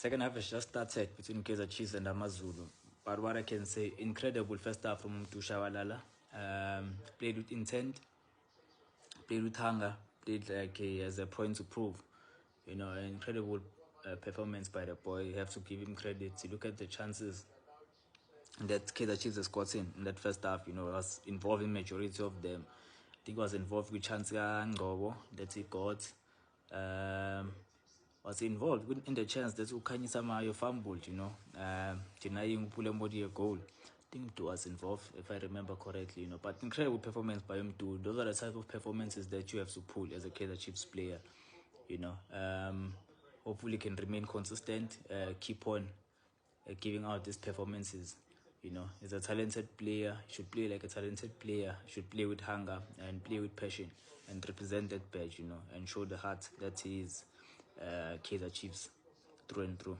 Second half has just started between Kaizer Chiefs and AmaZulu. But what I can say, incredible first half from Tushabalala. Played with intent, played with hunger, played like he has a point to prove. You know, an incredible performance by the boy. You have to give him credit. You look at the chances that Kaizer Chiefs has got in that first half, you know, was involved in majority of them. I think was involved with chance Ngobo that he got. Was involved in the chance that Ukanyisa Mayo fumbled, you know, denying Pulemodi a goal. I think it was involved, if I remember correctly, you know. But incredible performance by him too. Those are the type of performances that you have to pull as a Kaizer Chiefs player, you know. Hopefully can remain consistent, keep on giving out these performances. You know, he's a talented player. He should play like a talented player. He should play with hunger and play with passion and represent that badge, you know, and show the heart that he is Kaizer Chiefs through and through.